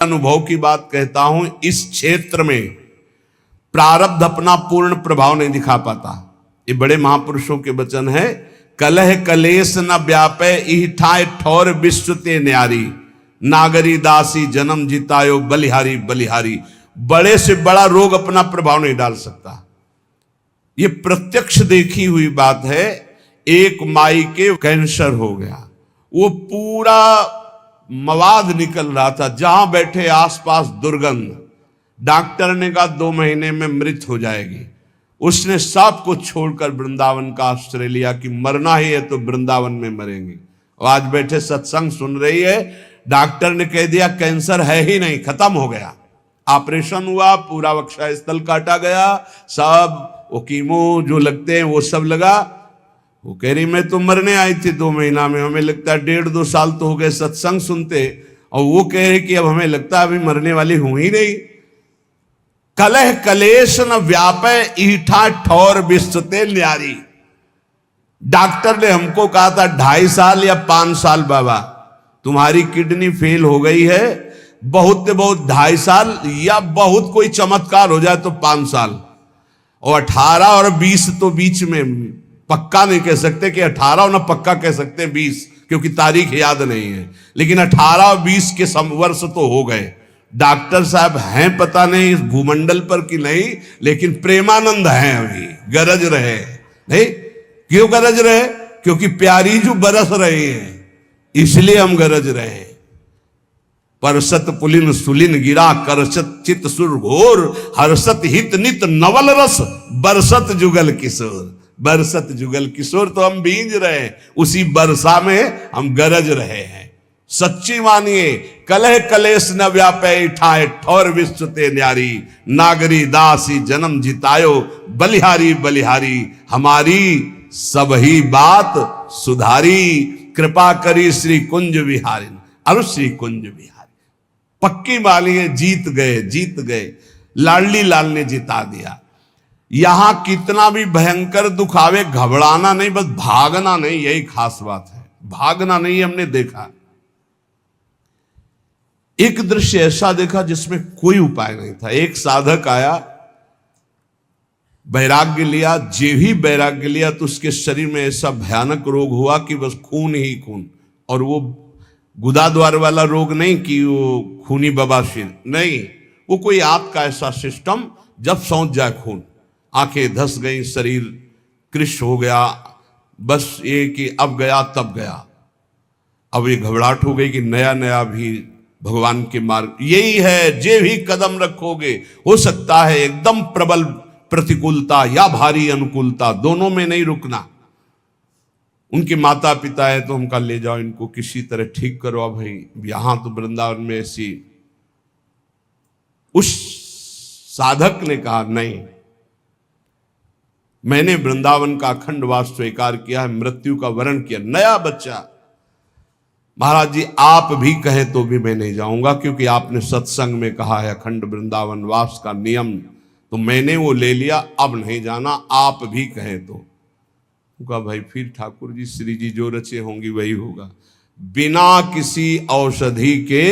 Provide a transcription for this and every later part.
अनुभव की बात कहता हूं, इस क्षेत्र में प्रारब्ध अपना पूर्ण प्रभाव नहीं दिखा पाता। ये बड़े महापुरुषों के वचन है। कलह कलेश न व्यापे इठाए ठौर विश्व ते न्यारी, नागरी दासी जन्म जितायो बलिहारी बलिहारी। बड़े से बड़ा रोग अपना प्रभाव नहीं डाल सकता। ये प्रत्यक्ष देखी हुई बात है। एक माई के कैंसर हो गया, वो पूरा मवाद निकल रहा था, जहां बैठे आसपास दुर्गंध। डॉक्टर ने कहा 2 महीने में मृत हो जाएगी। उसने सब कुछ छोड़कर वृंदावन का आश्रय लिया कि मरना ही है तो वृंदावन में मरेंगे। और आज बैठे सत्संग सुन रही है। डॉक्टर ने कह दिया कैंसर है ही नहीं, खत्म हो गया। ऑपरेशन हुआ, पूरा वक्षा स्थल काटा गया, सब वो कीमो जो लगते हैं वो सब लगा। वो कह रही मैं तो मरने आई थी 2 महीना में, हमें लगता है 1.5-2 साल तो हो गए सत्संग सुनते, और वो कह रहे कि अब हमें लगता है अभी मरने वाली हूं ही नहीं। कलह कलेश न व्यापे ईठा ठौर विस्तते न्यारी। डॉक्टर ने हमको कहा था 2.5 साल या 5 साल बाबा तुम्हारी किडनी फेल हो गई है, बहुत 2.5 साल, या बहुत कोई चमत्कार हो जाए तो 5 साल। और 18 और 20 तो बीच में, पक्का नहीं कह सकते कि 18 और ना पक्का कह सकते 20, क्योंकि तारीख याद नहीं है, लेकिन 18 और 20 के वर्ष तो हो गए। डॉक्टर साहब हैं पता नहीं इस भूमंडल पर कि नहीं, लेकिन प्रेमानंद हैं अभी, गरज रहे नहीं। क्यों गरज रहे? क्योंकि प्यारी जो बरस रहे हैं, इसलिए हम गरज रहे हैं। परसत पुलिन सुलिन गिरा करसत चित सुर घोर, हर्षत हित नित नवल रस बरसत जुगल किशोर। बरसत जुगल किशोर तो हम भींज रहे हैं, उसी बरसा में हम गरज रहे हैं। सच्ची मानिए, कलह कलेश न व्यापे ठाए ठौर विश्व ते न्यारी, नागरी दासी जन्म जितायो बलिहारी बलिहारी। हमारी सब ही बात सुधारी, कृपा करी श्री कुंज विहारी। अरु श्री कुंज विहारी पक्की मानिए, जीत गए जीत गए। लाडली लाल ने जिता दिया। यहां कितना भी भयंकर दुख आवे, घबराना नहीं, बस भागना नहीं, यही खास बात है। भागना नहीं। हमने देखा एक दृश्य ऐसा देखा जिसमें कोई उपाय नहीं था। एक साधक आया, वैराग्य लिया, जे ही वैराग्य लिया तो उसके शरीर में ऐसा भयानक रोग हुआ कि बस खून ही खून। और वो गुदाद्वार वाला रोग नहीं कि वो खूनी बवासीर नहीं, वो कोई आंत का ऐसा सिस्टम, जब सौंच जाए खून, आंखें धस गई, शरीर कृश हो गया, बस ये कि अब गया तब गया। अब ये घबराहट हो गई कि नया नया भी भगवान के मार्ग यही है, जे भी कदम रखोगे हो सकता है एकदम प्रबल प्रतिकूलता या भारी अनुकूलता, दोनों में नहीं रुकना। उनके माता पिता है तो हमका ले जाओ, इनको किसी तरह ठीक करो। भाई यहां तो वृंदावन में ऐसी। उस साधक ने कहा नहीं, मैंने वृंदावन का अखंड वास स्वीकार किया है, मृत्यु का वरण किया, नया बच्चा। महाराज जी आप भी कहें तो भी मैं नहीं जाऊंगा, क्योंकि आपने सत्संग में कहा है अखंड वृंदावन वास का नियम, तो मैंने वो ले लिया, अब नहीं जाना, आप भी कहें तो। कहा भाई फिर ठाकुर जी श्री जी जो रचे होंगी वही होगा। बिना किसी औषधि के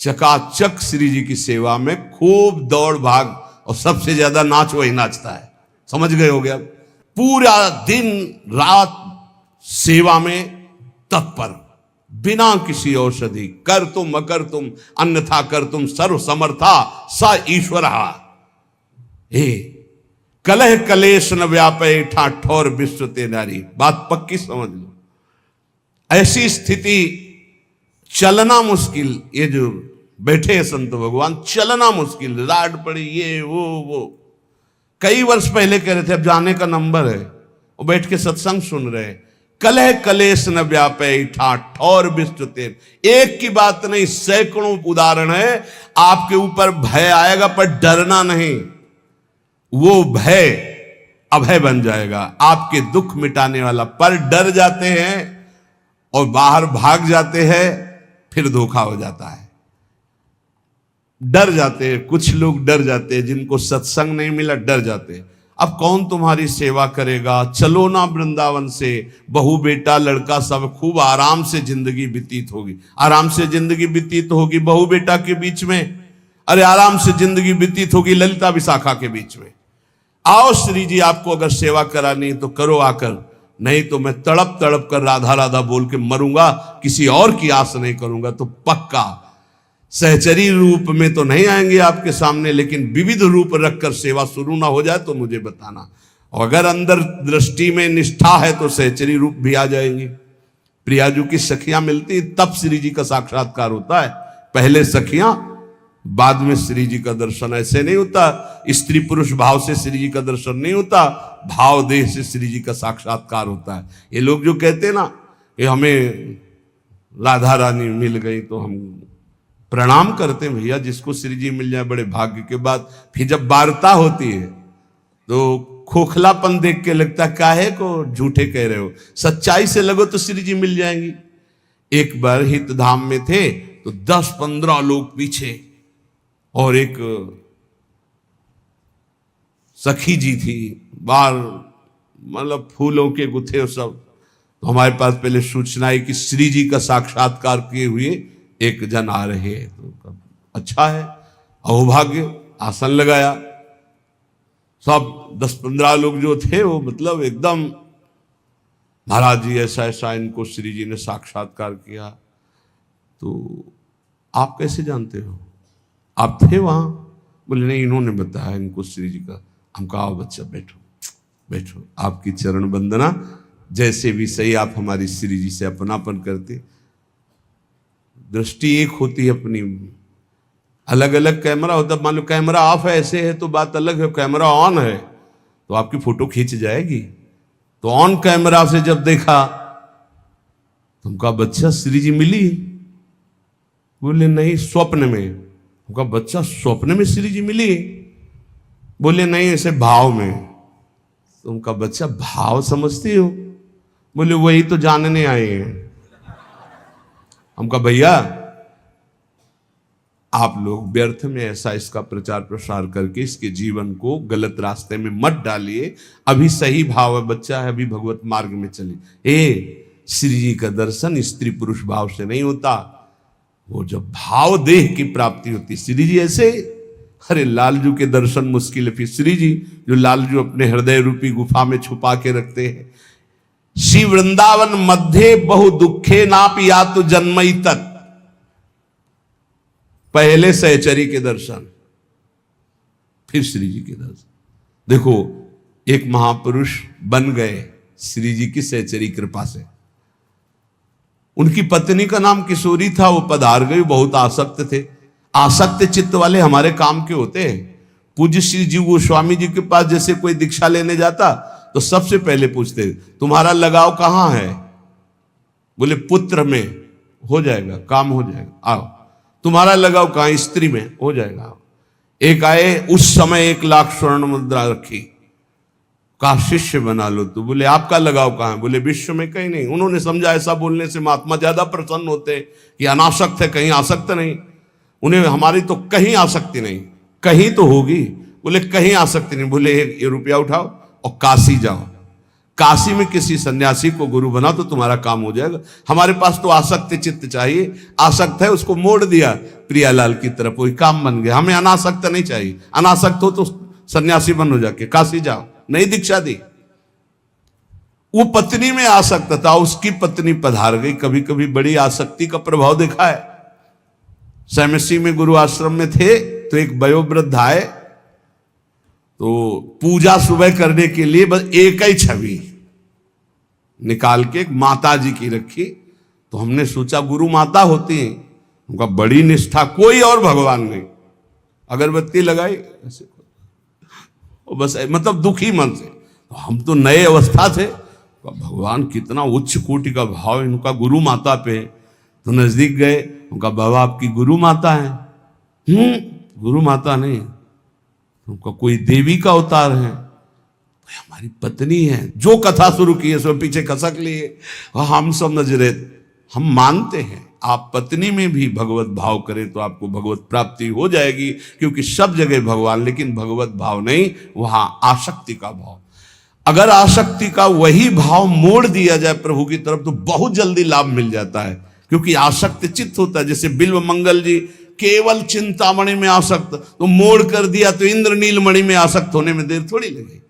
चकाचक श्री जी की सेवा में खूब दौड़ भाग, और सबसे ज्यादा नाच वही नाचता है। समझ गए हो गया? पूरा दिन रात सेवा में तत्पर, बिना किसी औषधि। कर तुम अकर तुम अन्यथा कर तुम सर्व समर्था स ईश्वर। हे कलह कलेश न व्यापे ठा ठौर विश्व ते नारी। बात पक्की समझ लो। ऐसी स्थिति, चलना मुश्किल, ये जो बैठे हैं संत भगवान, चलना मुश्किल, राड पड़ी, ये वो। कई वर्ष पहले कह रहे थे, अब जाने का नंबर है, वो बैठ के सत्संग सुन रहे हैं। कलह कलेश न व्यापे ठा ठौर विश्व ते। एक की बात नहीं, सैकड़ों उदाहरण है। आपके ऊपर भय आएगा पर डरना नहीं, वो भय अभय बन जाएगा, आपके दुख मिटाने वाला। पर डर जाते हैं और बाहर भाग जाते हैं, फिर धोखा हो जाता है। डर जाते हैं, कुछ लोग डर जाते हैं, जिनको सत्संग नहीं मिला डर जाते हैं। अब कौन तुम्हारी सेवा करेगा, चलो ना वृंदावन से, बहू बेटा लड़का सब खूब आराम से जिंदगी व्यतीत होगी। आराम से जिंदगी व्यतीत होगी बहू बेटा के बीच में, अरे आराम से जिंदगी व्यतीत होगी ललिता विशाखा के बीच में। आओ श्री जी, आपको अगर सेवा करानी तो करो आकर, नहीं तो मैं तड़प तड़प कर राधा राधा बोल के मरूंगा, किसी और की आस नहीं करूंगा। तो पक्का सहचरी रूप में तो नहीं आएंगे आपके सामने, लेकिन विविध रूप रखकर सेवा शुरू ना हो जाए तो मुझे बताना। और अगर अंदर दृष्टि में निष्ठा है तो सहचरी रूप भी आ जाएंगे। प्रियाजू की सखियां मिलती तब श्री जी का साक्षात्कार होता है, पहले सखियां बाद में श्री जी का दर्शन। ऐसे नहीं होता, स्त्री पुरुष भाव से श्री जी का दर्शन नहीं होता, भाव देह से श्री जी का साक्षात्कार होता है। ये लोग जो कहते हैं ना कि हमें राधा रानी मिल गई, तो हम प्रणाम करते हैं भैया, जिसको श्री जी मिल जाए बड़े भाग्य के बाद। फिर जब वार्ता होती है तो खोखलापन देख के लगता है काहे को झूठे कह रहे हो, सच्चाई से लगो तो श्री जी मिल जाएंगी। एक बार हित धाम में थे तो 10-15 लोग पीछे, और एक सखी जी थी, बार मतलब फूलों के गुथे सब। तो हमारे पास पहले सूचना आई कि श्री जी का साक्षात्कार किए हुए एक जन आ रहे हैं। तो अच्छा है, अहोभाग्य, आसन लगाया। सब 10-15 लोग जो थे वो मतलब एकदम, महाराज जी ऐसा ऐसा इनको श्री जी ने साक्षात्कार किया। तो आप कैसे जानते हो, आप थे वहां? बोले नहीं, इन्होंने बताया इनको श्री जी का। हम कहा बच्चा बैठो बैठो, आपकी चरण वंदना, जैसे भी सही आप हमारी श्री जी से अपनापन करते। दृष्टि एक होती है अपनी, अलग अलग कैमरा होता है। मान लो कैमरा ऑफ है ऐसे है तो बात अलग है, कैमरा ऑन है तो आपकी फोटो खींच जाएगी। तो ऑन कैमरा से जब देखा तुमका बच्चा श्री जी मिली? बोले नहीं, स्वप्न में। उनका बच्चा स्वप्न में श्री जी मिली? बोले नहीं, ऐसे भाव में। तो उनका बच्चा भाव समझती हो? बोले वही तो जानने आए हैं। हमका भैया आप लोग व्यर्थ में ऐसा इसका प्रचार प्रसार करके इसके जीवन को गलत रास्ते में मत डालिए। अभी सही भाव है, बच्चा है, अभी भगवत मार्ग में चलिए। श्री जी का दर्शन स्त्री पुरुष भाव से नहीं होता, वो जब भाव देह की प्राप्ति होती। श्री जी ऐसे, अरे लालजू के दर्शन मुश्किल है। फिर श्री जी जो लालजू अपने हृदय रूपी गुफा में छुपा के रखते हैं। श्री वृंदावन मध्य बहु दुखे नाप या तो जन्मई तक, पहले सहचरी के दर्शन, फिर श्री जी के दर्शन। देखो एक महापुरुष बन गए श्री जी की सहचरी कृपा से। उनकी पत्नी का नाम किशोरी था, वो पधार गई, बहुत आसक्त थे। आसक्त चित्त वाले हमारे काम के होते हैं। पूज्य श्री जी गोस्वामी जी के पास जैसे कोई दीक्षा लेने जाता तो सबसे पहले पूछते तुम्हारा लगाव कहां है? बोले पुत्र में, हो जाएगा, काम हो जाएगा, आओ। तुम्हारा लगाव कहां? स्त्री में, हो जाएगा। एक आए, उस समय 1 लाख स्वर्ण मुद्रा रखी, का शिष्य बना लो। तो बोले आपका लगाव कहां है? बोले विश्व में कहीं नहीं। उन्होंने समझा ऐसा बोलने से महात्मा ज्यादा प्रसन्न होते हैं कि अनासक्त है, कहीं आसक्त नहीं। उन्हें हमारी तो कहीं आसक्ति नहीं, कहीं तो होगी। बोले कहीं आसक्ति नहीं। बोले ये रुपया उठाओ और काशी जाओ, काशी में किसी सन्यासी को गुरु बना तो तुम्हारा काम हो जाएगा। हमारे पास तो आसक्त चित्त चाहिए, आसक्त है उसको मोड़ दिया प्रियालाल की तरफ, वही काम बन गया। हमें अनासक्त नहीं चाहिए, अनासक्त हो तो सन्यासी बनो, जाके काशी जाओ। नहीं दीक्षा दी। वो पत्नी में आसक्त था, उसकी पत्नी पधार गई। कभी कभी बड़ी आसक्ति का प्रभाव देखा है। सैमसी में गुरु आश्रम में थे तो एक वयोवृद्ध आए, तो पूजा सुबह करने के लिए बस एक ही छवि निकाल के एक माता जी की रखी। तो हमने सोचा गुरु माता होती है, उनका बड़ी निष्ठा, कोई और भगवान नहीं। अगरबत्ती लगाई ऐसे, बस मतलब दुखी मन से। तो हम तो नए अवस्था थे, भगवान कितना उच्च कोटि का भाव इनका गुरु माता पे। तो नजदीक गए, उनका बाबा आपकी गुरु माता है? गुरु माता नहीं, उनका कोई देवी का अवतार है, हमारी पत्नी है। जो कथा शुरू की है सो पीछे खसक लिए, हम समझ रहे, हम मानते हैं आप पत्नी में भी भगवत भाव करें तो आपको भगवत प्राप्ति हो जाएगी, क्योंकि सब जगह भगवान, लेकिन भगवत भाव नहीं, वहां आसक्ति का भाव। अगर आसक्ति का वही भाव मोड़ दिया जाए प्रभु की तरफ तो बहुत जल्दी लाभ मिल जाता है, क्योंकि आसक्त चित्त होता है। जैसे बिल्व मंगल जी केवल चिंतामणि में आसक्त, तो मोड़ कर दिया तो इंद्रनील मणि में आसक्त होने में देर थोड़ी लगी।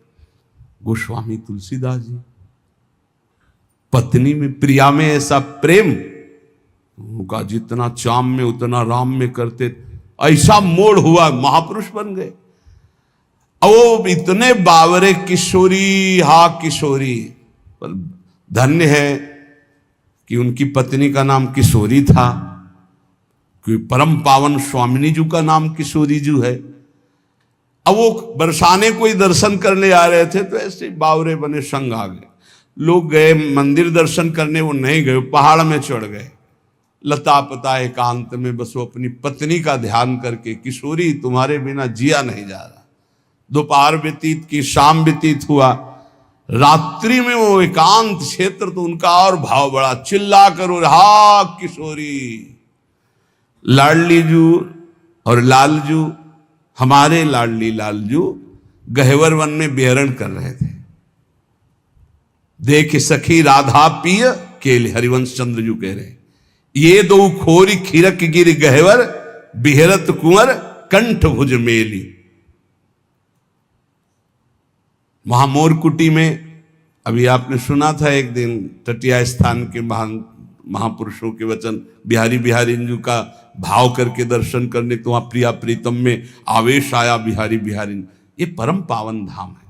गोस्वामी तुलसीदास जी पत्नी में, प्रिया में ऐसा प्रेम, उनका जितना चाम में उतना राम में करते, ऐसा मोड़ हुआ, महापुरुष बन गए। अब इतने बावरे किशोरी, हा किशोरी, पर धन्य है कि उनकी पत्नी का नाम किशोरी था, क्योंकि परम पावन स्वामिनी जी का नाम किशोरी जी है। अब वो बरसाने कोई दर्शन करने आ रहे थे तो ऐसे बावरे बने संग आ गए। लोग गए मंदिर दर्शन करने, वो नहीं गए, पहाड़ में चढ़ गए, लता पता एकांत में बस वो अपनी पत्नी का ध्यान करके, किशोरी तुम्हारे बिना जिया नहीं जा रहा। दोपहर व्यतीत की, शाम व्यतीत हुआ, रात्रि में वो एकांत क्षेत्र, तो उनका और भाव बड़ा, चिल्ला करो हा किशोरी। लाडली जू और लालजू, हमारे लाडली लालजू गहवर वन में विहरण कर रहे थे। देख सखी राधा पिय केल, हरिवंश चंद्र जू कह रहे, ये दो खोरी खिरक गिर गहवर, बिहरत कुंवर कंठ भुज मेली। वहां मोरकुटी में अभी आपने सुना था एक दिन, तटिया स्थान के महान महापुरुषों के वचन, बिहारी बिहारी जी का भाव करके दर्शन करने, तो वहां प्रिया प्रीतम में आवेश आया बिहारी बिहारी। ये परम पावन धाम है।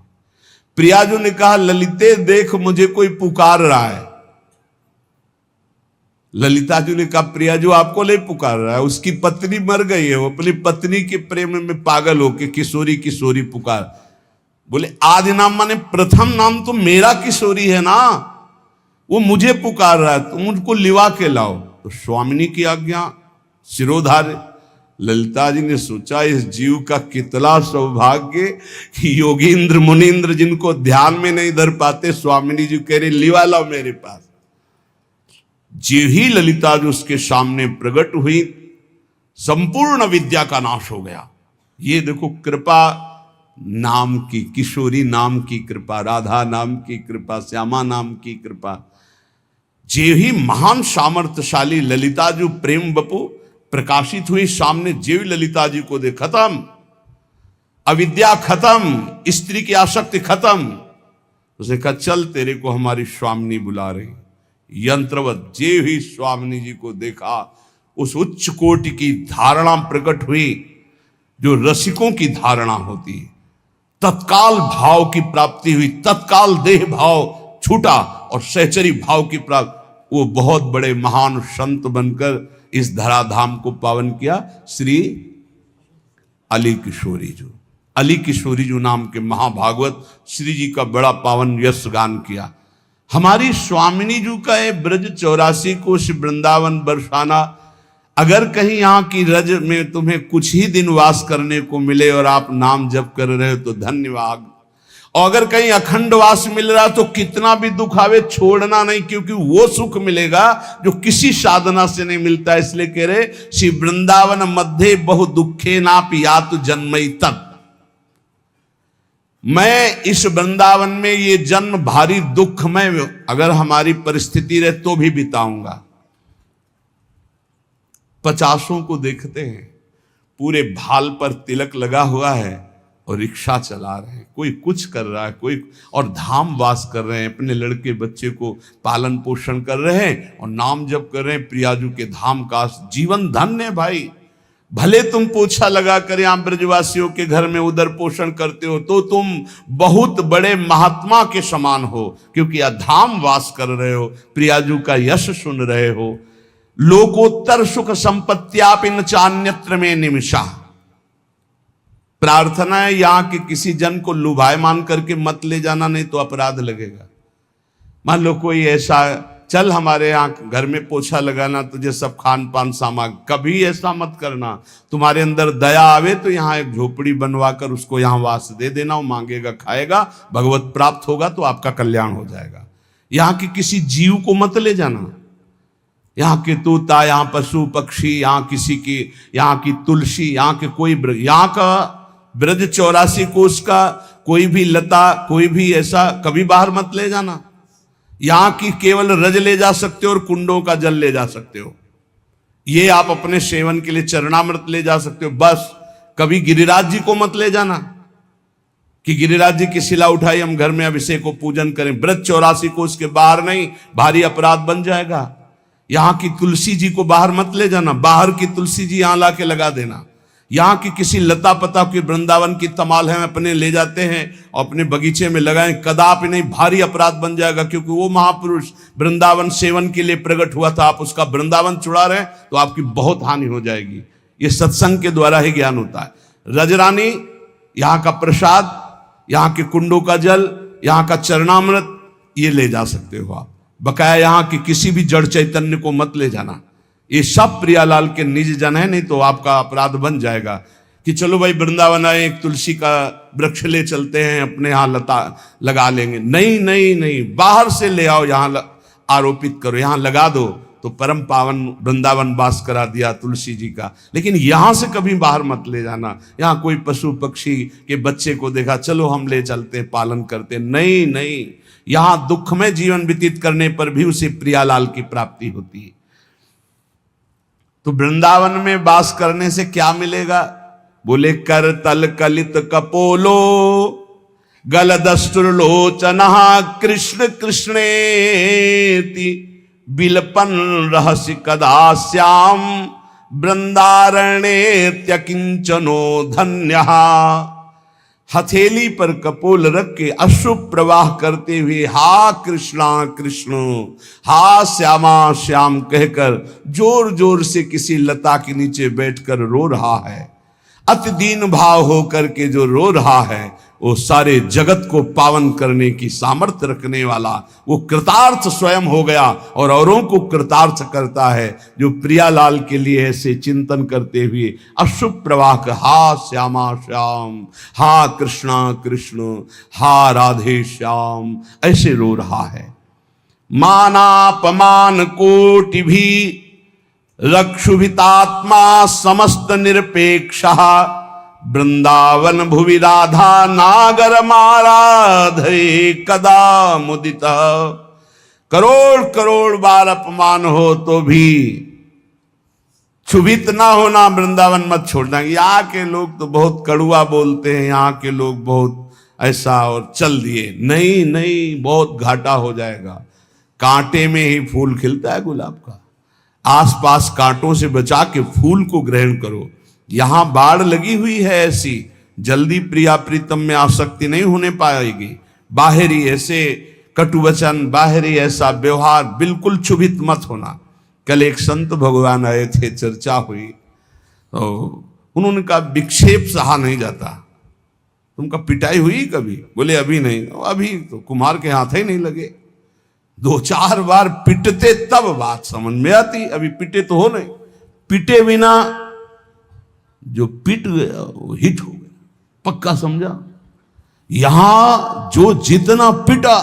प्रिया जो ने कहा, ललिते देख मुझे कोई पुकार रहा है। ललिता जी ने कहा, प्रिया जो आपको ले पुकार रहा है, उसकी पत्नी मर गई है, वो अपनी पत्नी के प्रेम में पागल होके किशोरी किशोरी पुकार। बोले आदि नाम माने प्रथम नाम तो मेरा किशोरी है ना, वो मुझे पुकार रहा है, तुम उनको लिवा के लाओ। तो स्वामिनी की आज्ञा, शिरोधार्य। ललिता जी ने सोचा इस जीव का कितना सौभाग्य कि योगींद्र मुनीन्द्र जिनको ध्यान में नहीं धर पाते, स्वामिनी जी कह रहे लिवा लाओ मेरे पास। जी ही ललिता जी उसके सामने प्रकट हुई, संपूर्ण विद्या का नाश हो गया। ये देखो कृपा नाम की, किशोरी नाम की कृपा, राधा नाम की कृपा, श्यामा नाम की कृपा। जे ही महान सामर्थ्यशाली ललिता जी प्रेम बपू प्रकाशित हुई सामने, जेवी ललिता जी को दे खत्म, अविद्या खत्म, स्त्री की आसक्ति खत्म। उसने कहा चल तेरे को हमारी स्वामिनी बुला रही। यंत्रवत जे ही स्वामिनी जी को देखा, उस उच्च कोटि की धारणा प्रकट हुई जो रसिकों की धारणा होती है। तत्काल भाव की प्राप्ति हुई, तत्काल देह भाव छूटा और सहचरी भाव की प्राप्ति। वो बहुत बड़े महान संत बनकर इस धराधाम को पावन किया। श्री अली किशोरी जो, अली किशोरी जो नाम के महाभागवत श्री जी का बड़ा पावन यश गान किया। हमारी स्वामिनी जी का ये ब्रज 84 कोश वृंदावन बरसाना, अगर कहीं यहाँ की रज में तुम्हें कुछ ही दिन वास करने को मिले और आप नाम जप कर रहे हो तो धन्यवाद। और अगर कहीं अखंड वास मिल रहा तो कितना भी दुख आवे छोड़ना नहीं, क्योंकि वो सुख मिलेगा जो किसी साधना से नहीं मिलता। इसलिए कह रहे श्री वृंदावन मध्य बहु दुखे नाप यातु जन्मई तत्। मैं इस वृंदावन में ये जन्म भारी दुख में अगर हमारी परिस्थिति रहे तो भी बिताऊंगा। 50 को देखते हैं पूरे भाल पर तिलक लगा हुआ है और रिक्शा चला रहे हैं, कोई कुछ कर रहा है, कोई और धाम वास कर रहे हैं, अपने लड़के बच्चे को पालन पोषण कर रहे हैं और नाम जप कर रहे हैं प्रियाजू के धाम का। जीवन धन्य है भाई। भले तुम पोछा लगा कर यहाँ ब्रजवासियों के घर में उधर पोषण करते हो तो तुम बहुत बड़े महात्मा के समान हो, क्योंकि धाम वास कर रहे हो, प्रियाजू का यश सुन रहे हो। लोकोत्तर सुख संपत्त्यापिन चान्यत्र में निमिषा। प्रार्थना है यहां के किसी जन को लुभायमान करके मत ले जाना, नहीं तो अपराध लगेगा। मान लो कोई ऐसा, चल हमारे यहाँ घर में पोछा लगाना, तुझे सब खान पान सामान, कभी ऐसा मत करना। तुम्हारे अंदर दया आवे तो यहाँ एक झोपड़ी बनवा कर उसको यहाँ वास दे देना, वो मांगेगा खाएगा, भगवत प्राप्त होगा तो आपका कल्याण हो जाएगा। यहाँ के किसी जीव को मत ले जाना। यहाँ के तोता, यहाँ पशु पक्षी, यहाँ किसी की, यहाँ की तुलसी, यहाँ के कोई यहाँ का ब्रज 84 कोष का कोई भी लता, कोई भी ऐसा कभी बाहर मत ले जाना। यहाँ की केवल रज ले जा सकते हो और कुंडों का जल ले जा सकते हो, ये आप अपने सेवन के लिए चरणामृत ले जा सकते हो, बस कभी गिरिराज जी को मत ले जाना कि गिरिराज जी की शिला उठाई हम घर में अभिषेक को पूजन करें। ब्रज 84 कोष के बाहर नहीं, भारी अपराध बन जाएगा। यहाँ की तुलसी जी को बाहर मत ले जाना, बाहर की तुलसी जी यहाँ ला के लगा देना। यहाँ की किसी लता पता की वृंदावन की तमाल है अपने ले जाते हैं और अपने बगीचे में लगाएं, कदापि नहीं, भारी अपराध बन जाएगा। क्योंकि वो महापुरुष वृंदावन सेवन के लिए प्रकट हुआ था, आप उसका वृंदावन चुरा रहे हैं तो आपकी बहुत हानि हो जाएगी। ये सत्संग के द्वारा ही ज्ञान होता है। रजरानी, यहाँ का प्रसाद, यहाँ के कुंडों का जल, यहाँ का चरणामृत, ये ले जा सकते हो आप। बकाया यहाँ की किसी भी जड़ चैतन्य को मत ले जाना। ये सब प्रियालाल के निज जन है, नहीं तो आपका अपराध बन जाएगा कि चलो भाई वृंदावन आए, एक तुलसी का वृक्ष ले चलते हैं, अपने यहाँ लता लगा लेंगे। नहीं नहीं नहीं, बाहर से ले आओ, यहाँ आरोपित करो, यहाँ लगा दो, तो परम पावन वृंदावन वास करा दिया तुलसी जी का। लेकिन यहाँ से कभी बाहर मत ले जाना। यहाँ कोई पशु पक्षी के बच्चे को देखा, चलो हम ले चलते पालन करते, नहीं नहीं, यहाँ दुख में जीवन व्यतीत करने पर भी उसे प्रियालाल की प्राप्ति होती है। तो वृंदावन में वास करने से क्या मिलेगा? बोले कर तल कलित कपोलो गल दस्तुर्लोचन कृष्ण कृष्णेति बिलपन रहस्य कदा श्याम वृंदारण्य किंचनो धन्य। हथेली पर कपोल रख के अश्रु प्रवाह करते हुए हा कृष्णा कृष्ण, हा श्यामा श्याम कहकर जोर जोर से किसी लता के नीचे बैठकर रो रहा है। अति दीन भाव होकर के जो रो रहा है, वो सारे जगत को पावन करने की सामर्थ्य रखने वाला, वो कृतार्थ स्वयं हो गया और औरों को कृतार्थ करता है। जो प्रियालाल के लिए ऐसे चिंतन करते हुए अशुभ प्रवाह का हा श्यामा श्याम, हा कृष्णा कृष्ण, हा राधे श्याम, ऐसे रो रहा है। मानापमान कोटि भी रक्षुभितात्मा समस्त निरपेक्षा वृंदावन भुवि राधा नागर माराधे कदा मुदित। करोड़ करोड़ बार अपमान हो तो भी क्षुभित ना होना, वृंदावन मत छोड़ना। यहाँ के लोग तो बहुत कड़ुआ बोलते हैं, यहाँ के लोग बहुत ऐसा, और चल दिए, नहीं नहीं, बहुत घाटा हो जाएगा। कांटे में ही फूल खिलता है गुलाब का, आसपास कांटों से बचा के फूल को ग्रहण करो। यहां बाढ़ लगी हुई है ऐसी, जल्दी प्रिया प्रीतम में आसक्ति नहीं होने पाएगी। बाहरी ऐसे कटुवचन, बाहरी ऐसा व्यवहार, बिल्कुल क्षुभित मत होना। कल एक संत भगवान आए थे, चर्चा हुई, तो उन्होंने कहा विक्षेप सहा नहीं जाता। तुमका पिटाई हुई कभी? बोले अभी नहीं। अभी तो कुमार के हाथ ही नहीं लगे, 2-4 बार पिटते तब बात समझ में आती। अभी पिटे तो हो नहीं, पिटे बिना जो पिट गया वो हिट हो गया, पक्का समझा। यहां जो जितना पिटा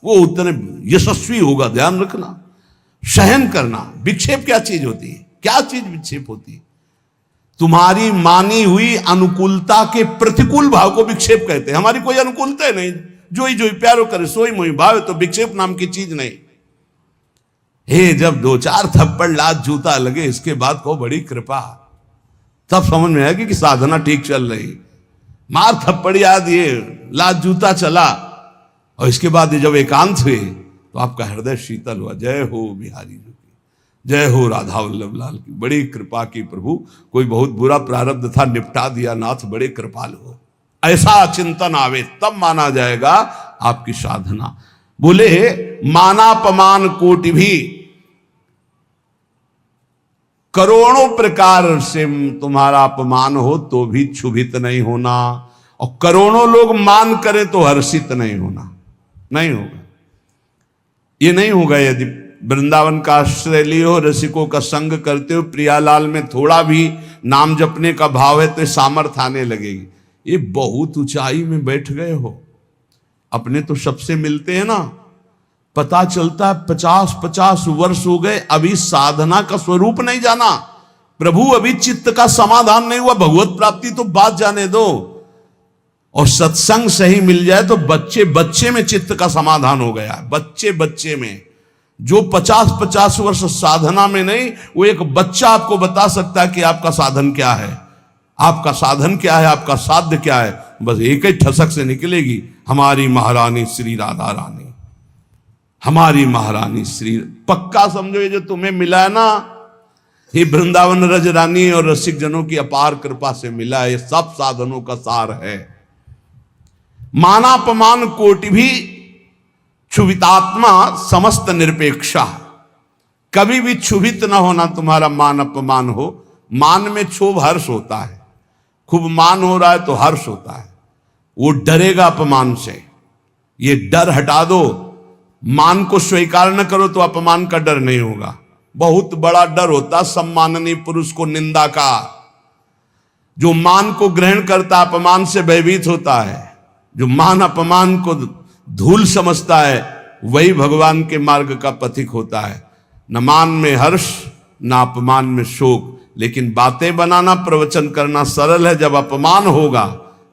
वो उतने यशस्वी होगा, ध्यान रखना। सहन करना, विक्षेप क्या चीज होती है? क्या चीज विक्षेप होती है? तुम्हारी मानी हुई अनुकूलता के प्रतिकूल भाव को विक्षेप कहते हैं। हमारी कोई अनुकूलता है नहीं, जो ही प्यारो करे सोई मोई भाव, तो विक्षेप नाम की चीज नहीं। हे, जब 2-4 थप्पड़ लात जूता लगे, इसके बाद को बड़ी कृपा, तब समझ में आएगी कि साधना ठीक चल रही। मार थप्पड़ याद, ये लात जूता चला, और इसके बाद जब एकांत हुए तो आपका हृदय शीतल हुआ। जय हो बिहारी जी की, जय हो राधा वल्लभ लाल की, बड़ी कृपा की प्रभु। कोई बहुत बुरा प्रारब्ध था, निपटा दिया नाथ, बड़े कृपालु हो। ऐसा चिंतन आवे तब माना जाएगा आपकी साधना। बोले मानापमान कोटि भी, करोड़ों प्रकार से तुम्हारा अपमान हो तो भी क्षुभित नहीं होना, और करोड़ों लोग मान करें तो हर्षित नहीं होना। नहीं होगा, ये नहीं होगा। यदि वृंदावन का आश्रय लिए हो, रसिकों का संग करते हो, प्रियालाल में थोड़ा भी नाम जपने का भाव है तो सामर्थ्य आने लगेगी। ये बहुत ऊंचाई में बैठ गए हो, अपने तो सबसे मिलते हैं ना, पता चलता है 50-50 वर्ष हो गए, अभी साधना का स्वरूप नहीं जाना, प्रभु अभी चित्त का समाधान नहीं हुआ, भगवत प्राप्ति तो बात जाने दो। और सत्संग सही मिल जाए तो बच्चे बच्चे में चित्त का समाधान हो गया, बच्चे बच्चे में। जो 50-50 वर्ष साधना में नहीं, वो एक बच्चा आपको बता सकता है कि आपका साधन क्या है, आपका साधन क्या है, आपका साध्य क्या है। बस एक ही ठसक से निकलेगी, हमारी महारानी श्री राधा रानी, हमारी महारानी श्री। पक्का समझो, ये जो तुम्हें मिला है ना, ये वृंदावन रज रानी और रसिक जनों की अपार कृपा से मिला है, ये सब साधनों का सार है। मानापमान कोटि भी क्षुभितात्मा समस्त निरपेक्षा। कभी भी क्षुभित ना होना, तुम्हारा मान अपमान हो। मान में क्षोभ हर्ष होता है, खूब मान हो रहा है तो हर्ष होता है, वो डरेगा अपमान से। ये डर हटा दो, मान को स्वीकार न करो तो अपमान का डर नहीं होगा। बहुत बड़ा डर होता सम्माननीय पुरुष को निंदा का। जो मान को ग्रहण करता अपमान से भयभीत होता है, जो मान अपमान को धूल समझता है, वही भगवान के मार्ग का पथिक होता है। न मान में हर्ष, न अपमान में शोक। लेकिन बातें बनाना, प्रवचन करना सरल है, जब अपमान होगा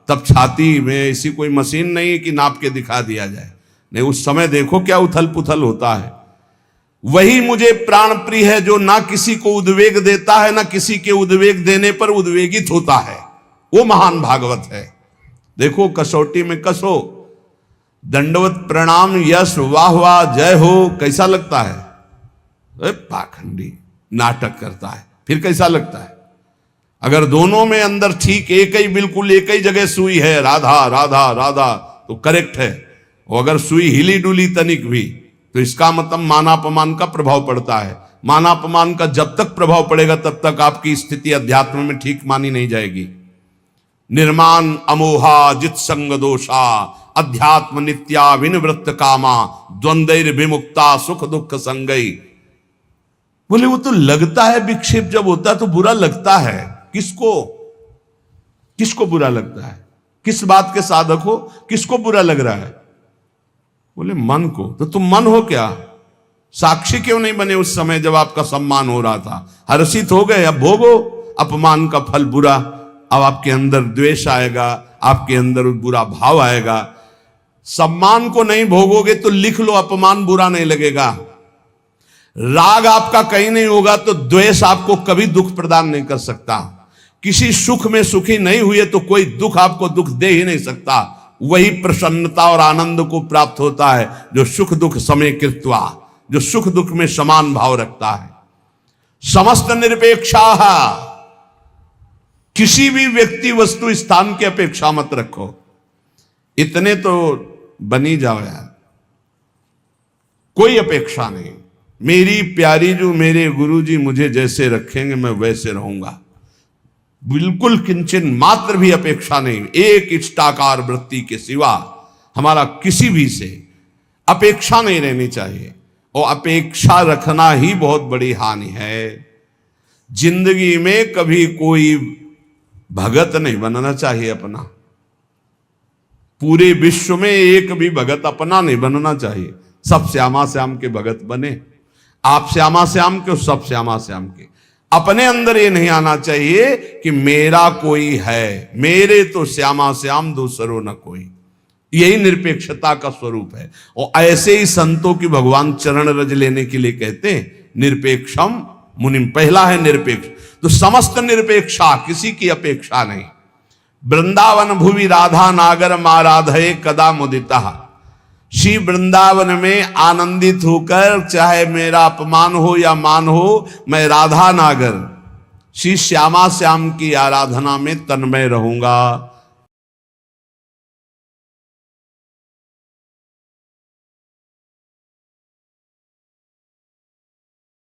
तब छाती में ऐसी कोई मशीन नहीं है कि नाप के दिखा दिया जाए, नहीं, उस समय देखो क्या उथल पुथल होता है। वही मुझे प्राण प्रिय है जो ना किसी को उद्वेग देता है, ना किसी के उद्वेग देने पर उद्वेगित होता है, वो महान भागवत है। देखो कसौटी में कसो, दंडवत प्रणाम यश वाह वाह जय हो, कैसा लगता है? पाखंडी नाटक करता है, फिर कैसा लगता है? अगर दोनों में अंदर ठीक एक ही, बिल्कुल एक ही जगह सुई है, राधा राधा राधा, तो करेक्ट है। और अगर सुई हिली डुली तनिक भी, तो इसका मतलब मानापमान का प्रभाव पड़ता है। मानापमान का जब तक प्रभाव पड़ेगा तब तक आपकी स्थिति अध्यात्म में ठीक मानी नहीं जाएगी। निर्माण अमोहा जित संग दोषा अध्यात्म नित्या विनिवृत्त कामा द्वंद्वैर विमुक्ता सुख दुख संगई। बोले वो तो लगता है विक्षेप जब होता है तो बुरा लगता है। किसको? किसको बुरा लगता है? किस बात के साधक हो, किसको बुरा लग रहा है? बोले मन को। तो तुम मन हो क्या? साक्षी क्यों नहीं बने उस समय जब आपका सम्मान हो रहा था? हर्षित हो गए, अब भोगो अपमान का फल बुरा। अब आपके अंदर द्वेष आएगा, आपके अंदर बुरा भाव आएगा। सम्मान को नहीं भोगोगे तो लिख लो, अपमान बुरा नहीं लगेगा। राग आपका कहीं नहीं होगा तो द्वेष आपको कभी दुख प्रदान नहीं कर सकता। किसी सुख में सुखी नहीं हुए तो कोई दुख आपको दुख दे ही नहीं सकता। वही प्रसन्नता और आनंद को प्राप्त होता है जो सुख दुख समय कृत्वा, जो सुख दुख में समान भाव रखता है। समस्त निरपेक्षा, किसी भी व्यक्ति वस्तु स्थान की अपेक्षा मत रखो। इतने तो बनी जाओ यार, कोई अपेक्षा नहीं। मेरी प्यारी जो मेरे गुरुजी मुझे जैसे रखेंगे मैं वैसे रहूंगा, बिल्कुल किंचन मात्र भी अपेक्षा नहीं। एक इष्टाकार वृत्ति के सिवा हमारा किसी भी से अपेक्षा नहीं रहनी चाहिए। और अपेक्षा रखना ही बहुत बड़ी हानि है। जिंदगी में कभी कोई भगत नहीं बनना चाहिए अपना। पूरे विश्व में एक भी भगत अपना नहीं बनना चाहिए। सब श्यामा श्याम के भगत बने। आप श्यामा श्याम के, सब श्यामा श्याम के। अपने अंदर ये नहीं आना चाहिए कि मेरा कोई है, मेरे तो श्यामा श्याम दूसरो न कोई। यही निरपेक्षता का स्वरूप है। और ऐसे ही संतों की भगवान चरण रज लेने के लिए कहते हैं निरपेक्षम मुनिम। पहला है निरपेक्ष, तो समस्त निरपेक्षा, किसी की अपेक्षा नहीं। वृंदावन भुवि राधा नागर माराधये कदा मुदिता। श्री वृंदावन में आनंदित होकर, चाहे मेरा अपमान हो या मान हो, मैं राधा नागर श्री श्यामा श्याम की आराधना में तन्मय रहूंगा।